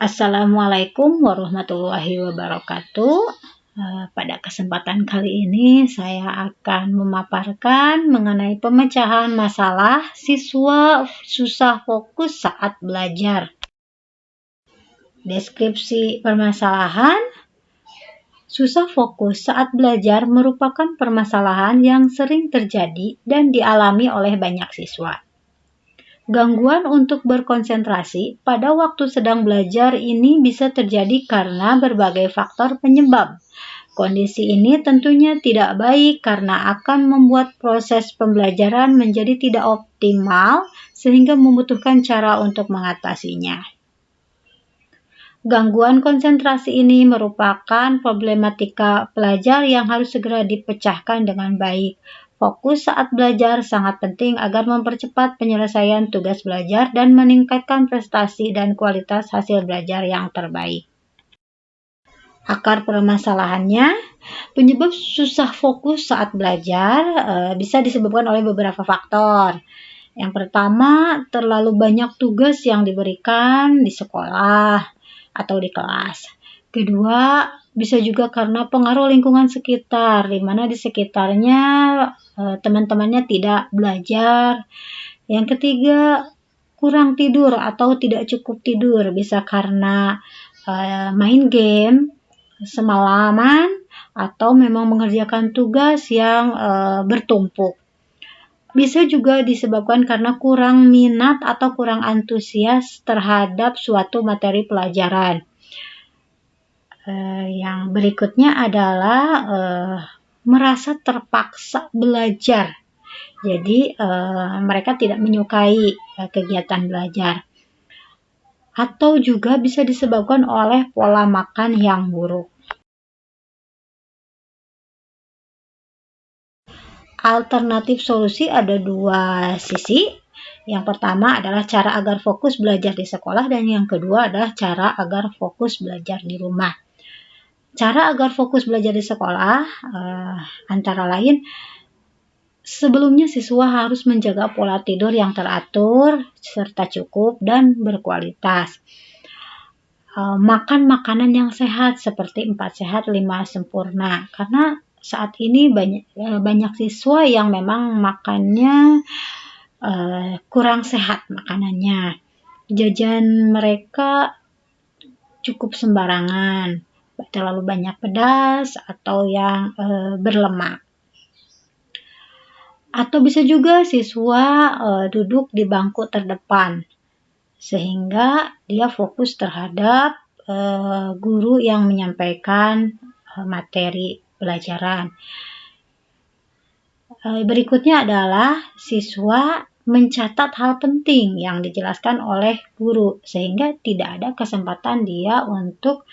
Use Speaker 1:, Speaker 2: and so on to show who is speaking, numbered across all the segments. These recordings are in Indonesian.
Speaker 1: Assalamualaikum warahmatullahi wabarakatuh. Pada kesempatan kali ini saya akan memaparkan mengenai pemecahan masalah siswa susah fokus saat belajar. Deskripsi permasalahan: susah fokus saat belajar merupakan permasalahan yang sering terjadi dan dialami oleh banyak siswa. Gangguan untuk berkonsentrasi pada waktu sedang belajar ini bisa terjadi karena berbagai faktor penyebab. Kondisi ini tentunya tidak baik karena akan membuat proses pembelajaran menjadi tidak optimal sehingga membutuhkan cara untuk mengatasinya. Gangguan konsentrasi ini merupakan problematika pelajar yang harus segera dipecahkan dengan baik. Fokus saat belajar sangat penting agar mempercepat penyelesaian tugas belajar dan meningkatkan prestasi dan kualitas hasil belajar yang terbaik. Akar permasalahannya, penyebab susah fokus saat belajar bisa disebabkan oleh beberapa faktor. Yang pertama, terlalu banyak tugas yang diberikan di sekolah atau di kelas. Kedua, bisa juga karena pengaruh lingkungan sekitar, di mana di sekitarnya teman-temannya tidak belajar. Yang ketiga, kurang tidur atau tidak cukup tidur, bisa karena main game semalaman atau memang mengerjakan tugas yang bertumpuk. Bisa juga disebabkan karena kurang minat atau kurang antusias terhadap suatu materi pelajaran. Yang berikutnya adalah merasa terpaksa belajar. Jadi mereka tidak menyukai kegiatan belajar. Atau juga bisa disebabkan oleh pola makan yang buruk. Alternatif solusi ada dua sisi. Yang pertama adalah cara agar fokus belajar di sekolah dan yang kedua adalah cara agar fokus belajar di rumah. Cara agar fokus belajar di sekolah antara lain, sebelumnya siswa harus menjaga pola tidur yang teratur serta cukup dan berkualitas. Makan makanan yang sehat seperti 4 sehat 5 sempurna, karena saat ini banyak siswa yang memang makannya kurang sehat makanannya. Jajan mereka cukup sembarangan, terlalu banyak pedas atau yang berlemak. Atau bisa juga siswa duduk di bangku terdepan, sehingga dia fokus terhadap guru yang menyampaikan materi pelajaran. Berikutnya adalah siswa mencatat hal penting yang dijelaskan oleh guru, sehingga tidak ada kesempatan dia untuk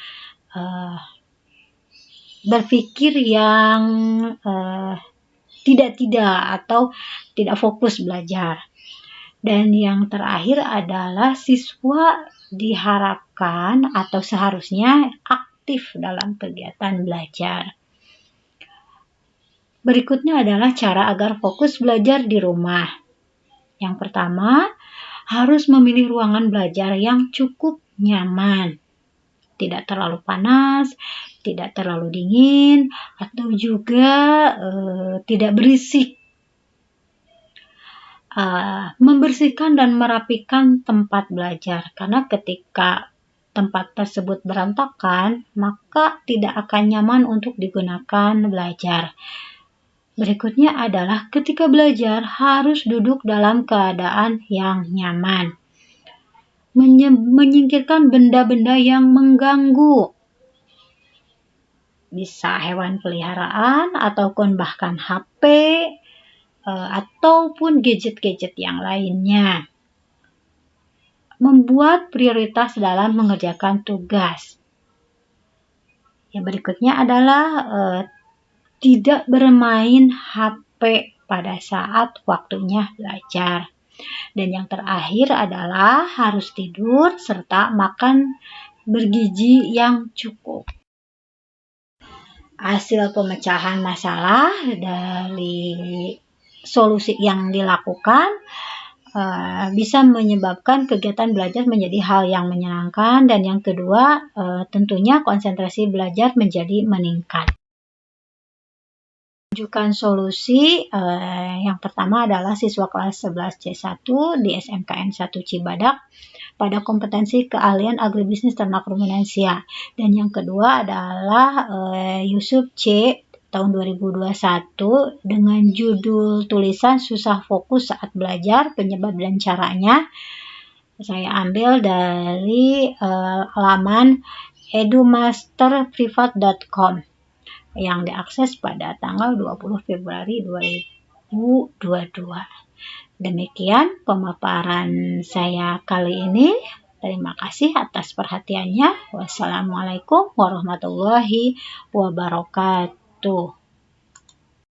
Speaker 1: berpikir yang tidak atau tidak fokus belajar. Dan yang terakhir adalah siswa diharapkan atau seharusnya aktif dalam kegiatan belajar. Berikutnya adalah cara agar fokus belajar di rumah. Yang pertama, harus memilih ruangan belajar yang cukup nyaman. Tidak terlalu panas, tidak terlalu dingin, atau juga tidak berisik. Membersihkan dan merapikan tempat belajar, karena ketika tempat tersebut berantakan, maka tidak akan nyaman untuk digunakan belajar. Berikutnya adalah ketika belajar harus duduk dalam keadaan yang nyaman. Menyingkirkan benda-benda yang mengganggu. Bisa hewan peliharaan ataupun bahkan HP ataupun gadget-gadget yang lainnya. Membuat prioritas dalam mengerjakan tugas. Yang berikutnya adalah tidak bermain HP pada saat waktunya belajar. Dan yang terakhir adalah harus tidur serta makan bergizi yang cukup. Hasil pemecahan masalah dari solusi yang dilakukan, bisa menyebabkan kegiatan belajar menjadi hal yang menyenangkan, dan yang kedua, tentunya konsentrasi belajar menjadi meningkat. Tunjukkan solusi, yang pertama adalah siswa kelas 11 C1 di SMKN 1 Cibadak pada kompetensi keahlian agribisnis ternak ruminansia. Dan yang kedua adalah Yusuf C tahun 2021 dengan judul tulisan susah fokus saat belajar, penyebab dan caranya. Saya ambil dari laman edumasterprivat.com yang diakses pada tanggal 20 Februari 2022. Demikian pemaparan saya kali ini. Terima kasih atas perhatiannya. Wassalamualaikum warahmatullahi wabarakatuh.